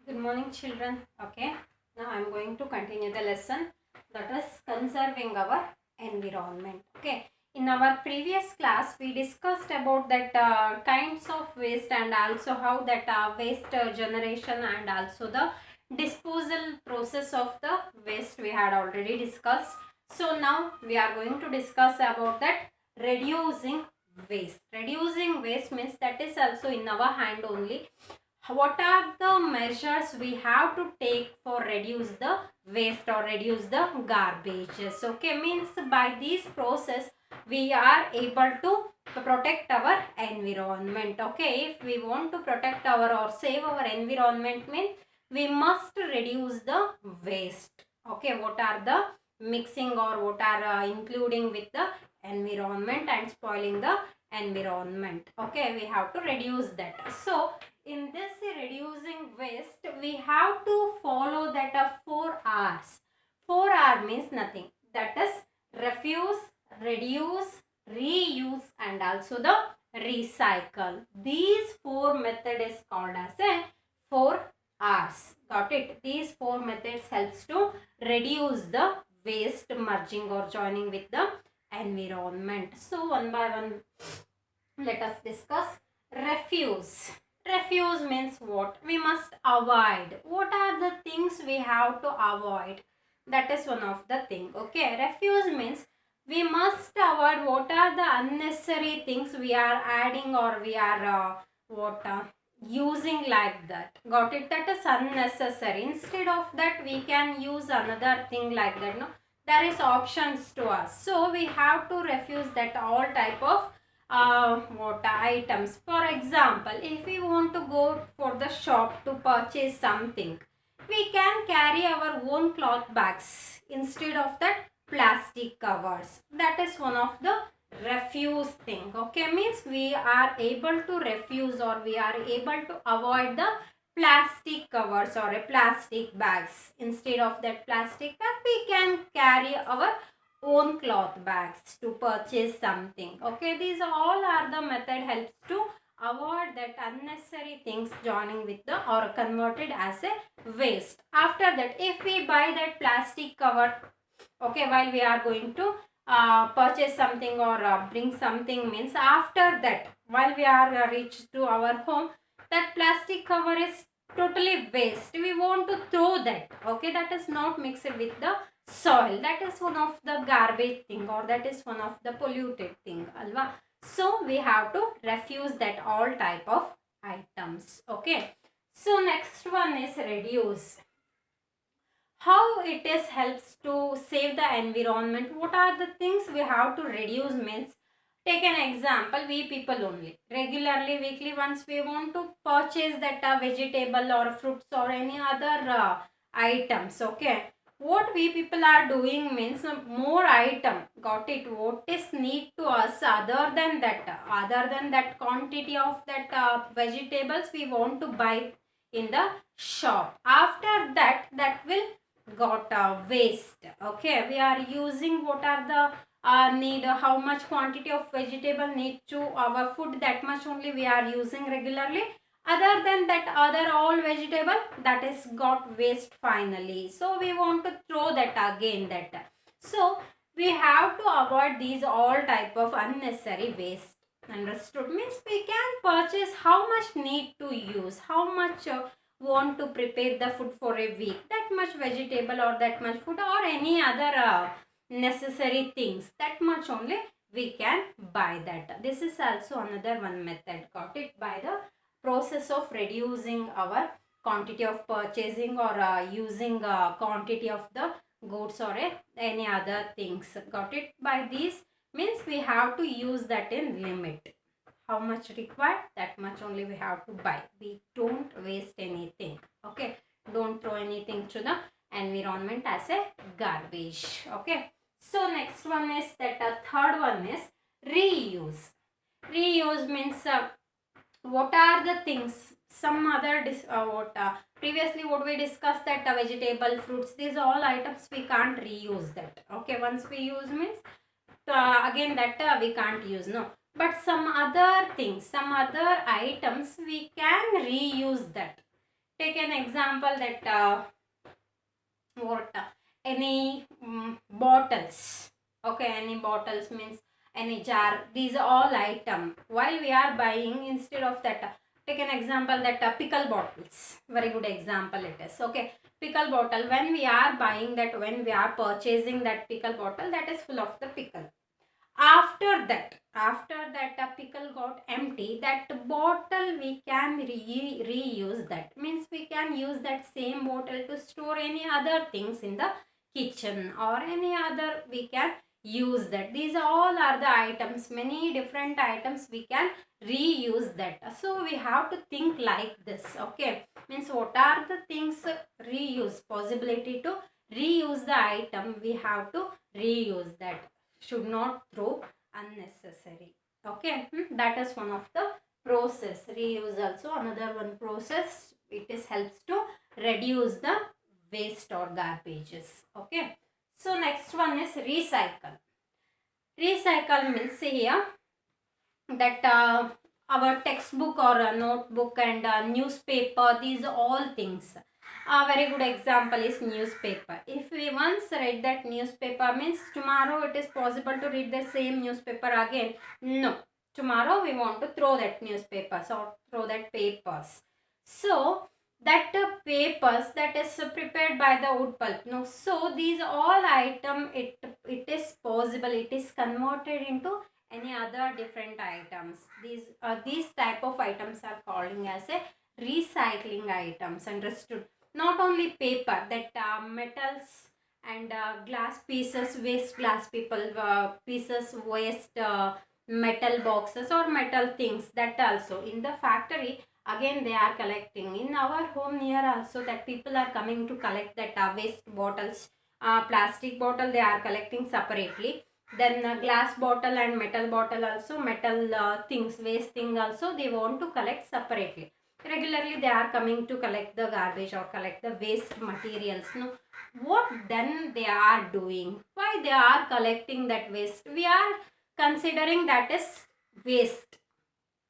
Good morning, children. Okay, now I'm going to continue the lesson, that is conserving our environment. Okay, in our previous class, we discussed about that kinds of waste and also how that waste generation and also the disposal process of the waste we had already discussed. So now we are going to discuss about that reducing waste. Reducing waste means that is also in our hand only. What are the measures we have to take for reduce the waste or reduce the garbages? Okay, means by this process we are able to protect our environment. Okay, if we want to protect our or save our environment, means we must reduce the waste. Okay, what are the mixing or what are including with the environment and spoiling the environment? Okay, we have to reduce that. So in this reducing waste, we have to follow that of 4 R's. 4 R means nothing. That is refuse, reduce, reuse and also the recycle. These 4 method is called as a 4 R's. Got it? These 4 methods helps to reduce the waste merging or joining with the environment. So one by one let us discuss refuse. Refuse means what? We must avoid. What are the things we have to avoid? That is one of the thing. Okay, refuse means we must avoid what are the unnecessary things we are adding or we are using like that. Got it? That is unnecessary. Instead of that, we can use another thing like that. No, there is options to us. So we have to refuse that all type of what items. For example, if we want to go for the shop to purchase something, we can carry our own cloth bags instead of that plastic covers. That is one of the refuse thing. Okay, means we are able to refuse or we are able to avoid the plastic covers or a plastic bags. Instead of that plastic bag, we can carry our own cloth bags to purchase something. Okay, these all are the method helps to avoid that unnecessary things joining with the or converted as a waste. After that, if we buy that plastic cover, okay, while we are going to purchase something or bring something, means after that while we are reached to our home, that plastic cover is totally waste. We want to throw that. Okay, that is not mixed with the soil. That is one of the garbage thing or that is one of the polluted thing, alva. So we have to refuse that all type of items. Okay, so next one is reduce. How it is helps to save the environment? What are the things we have to reduce? Means, take an example, we people only regularly weekly once we want to purchase that vegetable or fruits or any other items. Okay, what we people are doing means more item. Got it? What is need to us other than that quantity of that vegetables we want to buy in the shop. After that, that will got waste. Okay, we are using what are the need how much quantity of vegetable need to our food, that much only we are using regularly. Other than that, other all vegetable that is got waste finally, so we want to throw that again that. So we have to avoid these all type of unnecessary waste. Understood? Means we can purchase how much need to use, how much want to prepare the food for a week, that much vegetable or that much food or any other necessary things, that much only we can buy that. This is also another one method. Got it? By the process of reducing our quantity of purchasing or using quantity of the goods or any other things. Got it? By these means we have to use that in limit. How much required, that much only we have to buy. We don't waste anything. Okay, don't throw anything to the environment as a garbage. Okay, so next one is that third one is reuse. Reuse means what are the things, some other previously what we discussed that vegetable, fruits, these all items we can't reuse that. Okay, once we use means again that we can't use, no. But some other things, some other items we can reuse that. Take an example that what any bottles. Okay, any bottles means any jar. These are all item. While we are buying, instead of that, take an example that pickle bottles. Very good example it is. Okay, pickle bottle. When we are buying that, when we are purchasing that pickle bottle, that is full of the pickle. After that a pickle got empty, that bottle we can reuse. That means we can use that same bottle to store any other things in the kitchen, or any other we can use that. These all are the items, many different items we can reuse that. So we have to think like this. Okay, means what are the things reuse, possibility to reuse the item, we have to reuse that, should not throw unnecessary. Okay, that is one of the process. Reuse also another one process. It is helps to reduce the waste or garbages. Okay, so next one is recycle. Recycle means here that our textbook or a notebook and newspaper, these all things. A very good example is newspaper. If we once read that newspaper, means tomorrow it is possible to read the same newspaper again? No. Tomorrow we want to throw that newspapers or throw that papers. So that papers that is prepared by the wood pulp. No, so these all item, it is possible, it is converted into any other different items. These type of items are calling as a recycling items. Understood? Not only paper, that metals and glass pieces, waste glass pieces, waste metal boxes or metal things, that also in the factory again they are collecting. In our home near also, that people are coming to collect that waste bottles, plastic bottle they are collecting separately. Then glass bottle and metal bottle also, metal things, waste thing also they want to collect separately. Regularly they are coming to collect the garbage or collect the waste materials. No, what then they are doing, why they are collecting that waste, we are considering that is waste.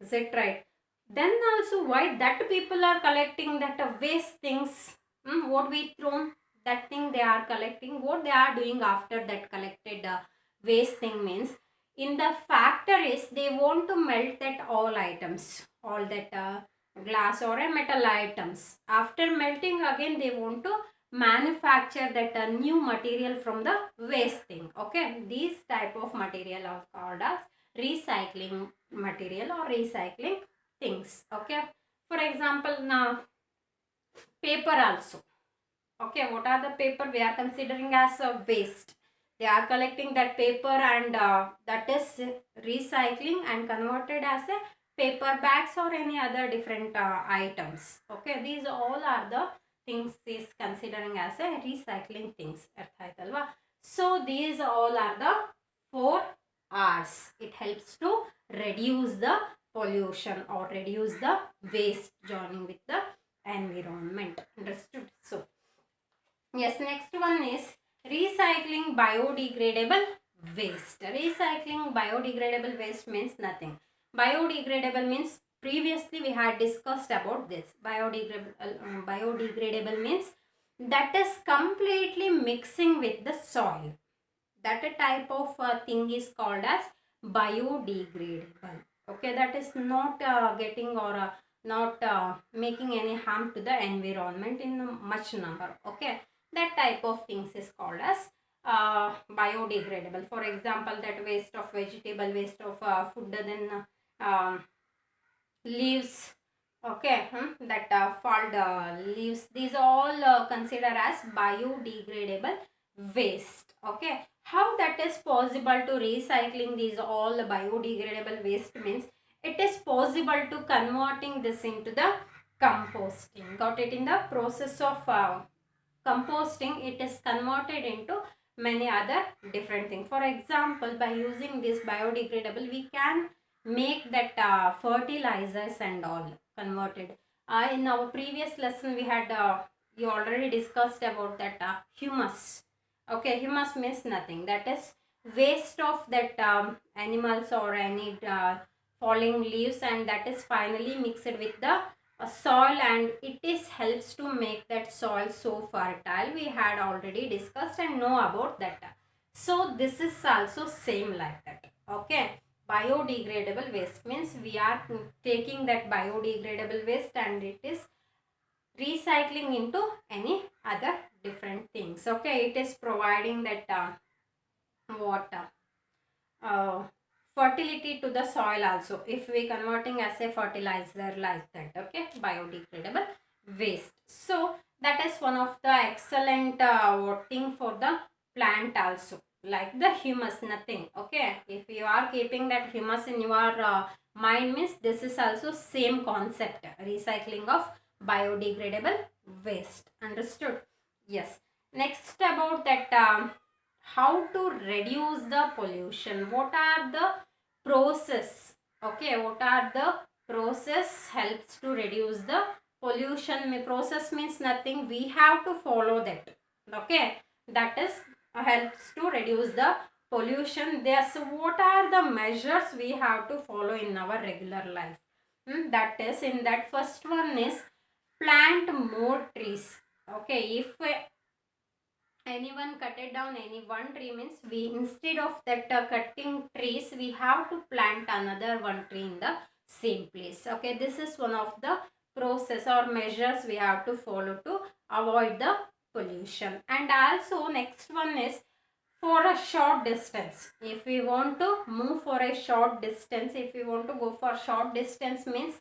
Is it right? Then also why that people are collecting that waste things, what we thrown, that thing they are collecting, what they are doing after that collected waste thing means, in the factories they want to melt that all items, all that glass or a metal items. After melting again they want to manufacture that new material from the waste thing. Okay, these type of material are called as recycling material or recycling things. Okay, for example now paper also. Okay, what are the paper we are considering as a waste, they are collecting that paper and that is recycling and converted as a paper bags or any other different items. Okay, these all are the things is considering as a recycling things. So these all are the 4 R's. It helps to reduce the pollution or reduce the waste joining with the environment. Understood? So yes, next one is recycling biodegradable waste. Recycling biodegradable waste means nothing. Biodegradable means, previously we had discussed about this. Biodegradable means that is completely mixing with the soil. That a type of thing is called as biodegradable. Okay, that is not getting or not making any harm to the environment in much number. Okay, that type of things is called as biodegradable. For example, that waste of vegetable, waste of food, then leaves. Okay, that fall leaves, these all consider as biodegradable waste. Okay, how that is possible to recycling these all biodegradable waste means, it is possible to converting this into the composting. Got it? In the process of composting, it is converted into many other different things. For example, by using this biodegradable, we can make that fertilizers and all converted. In our previous lesson we had you already discussed about that humus. Okay, humus means nothing, that is waste of that animals or any falling leaves, and that is finally mixed with the soil, and it is helps to make that soil so fertile. We had already discussed and know about that. So this is also same like that. Okay, biodegradable waste means we are taking that biodegradable waste and it is recycling into any other different things. Okay, it is providing that water fertility to the soil also, if we converting as a fertilizer like that. Okay, biodegradable waste. So that is one of the excellent thing for the plant also, like the humus, nothing. Okay, if you are keeping that humus in your mind means this is also same concept, recycling of biodegradable waste. Understood? Yes. Next about that how to reduce the pollution, what are the process. Okay, what are the process helps to reduce the pollution. Process means nothing, we have to follow that. Okay, that is helps to reduce the pollution there. So what are the measures we have to follow in our regular life? That is, in that first one is plant more trees. Okay, if anyone cutted down any one tree means we, instead of that cutting trees, we have to plant another one tree in the same place. Okay, this is one of the process or measures we have to follow to avoid the pollution. And also next one is for a short distance, if we want to move for a short distance, if we want to go for short distance means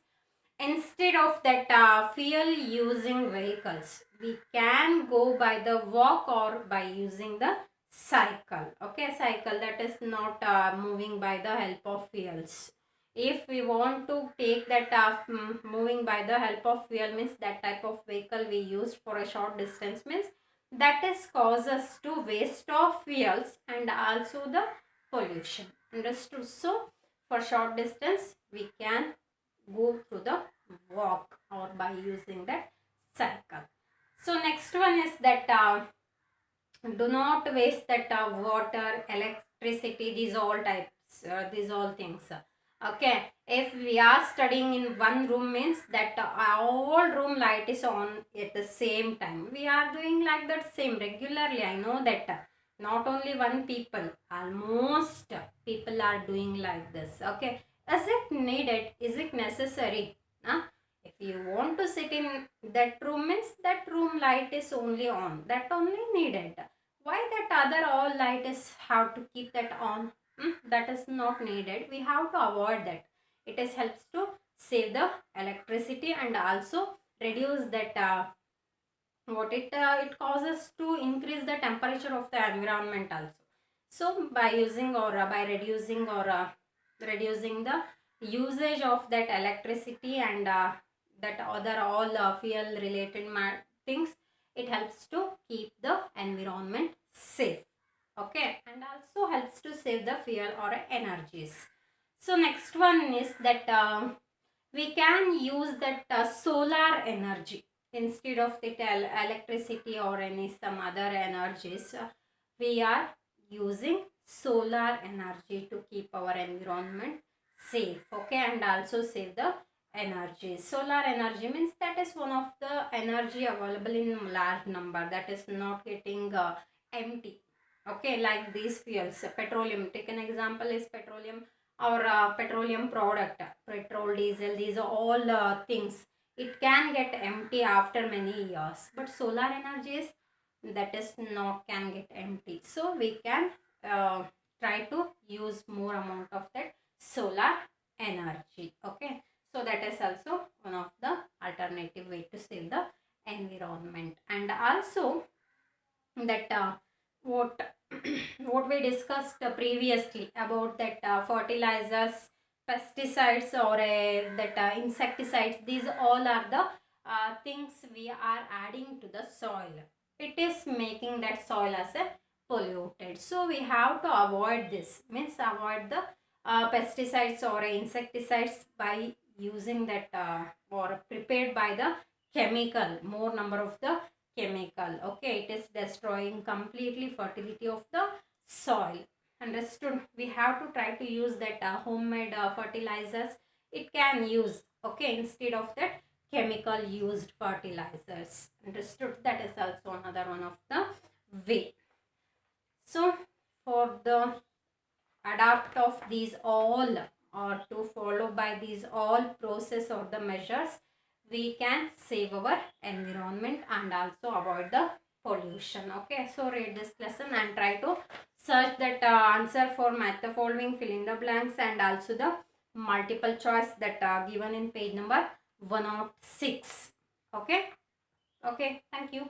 instead of that fuel using vehicles, we can go by the walk or by using the cycle. Okay, cycle that is not moving by the help of fuels. If we want to take that moving by the help of fuel means that type of vehicle we use for a short distance means that is causes to waste of fuels and also the pollution. Understood? So for short distance we can go through the walk or by using that cycle. So next one is that do not waste that water, electricity, these all types, these all things. Okay, if we are studying in one room means that all room light is on at the same time. We are doing like that same regularly. I know that not only one people, almost people are doing like this. Okay, is it needed? Is it necessary? Huh? If you want to sit in that room means that room light is only on, that only needed. Why that other all light is have to keep that on? That is not needed. We have to avoid that. It is helps to save the electricity and also reduce that what it causes to increase the temperature of the environment also. So by using or by reducing the usage of that electricity and that other all fuel related things, it helps to keep the environment safe. Okay, and also helps to save the fuel or energies. So next one is that we can use that solar energy instead of the electricity or any some other energies. We are using solar energy to keep our environment safe. Okay, and also save the energy. Solar energy means that is one of the energy available in large number, that is not getting empty. Okay, like these fuels, petroleum, take an example is petroleum or petroleum product, petrol, diesel, these are all things, it can get empty after many years, but solar energy is that is not can get empty. So we can uh, try to use more amount of that solar energy. Okay, so that is also one of the alternative way to save the environment. And also that what what we discussed previously about that fertilizers, pesticides or that insecticides, these all are the things we are adding to the soil. It is making that soil as a polluted. So we have to avoid this, means avoid the pesticides or insecticides by using that or prepared by the chemical, more number of the chemical. Okay, it is destroying completely fertility of the soil. Understood? We have to try to use that homemade fertilizers, it can use. Okay, instead of that chemical used fertilizers. Understood? That is also another one of the way. So for the adapt of these all, or to follow by these all process or the measures, we can save our environment and also avoid the pollution. Okay, so read this lesson and try to search that answer for match the following, fill in the blanks, and also the multiple choice that are given in page number 106. Okay, thank you.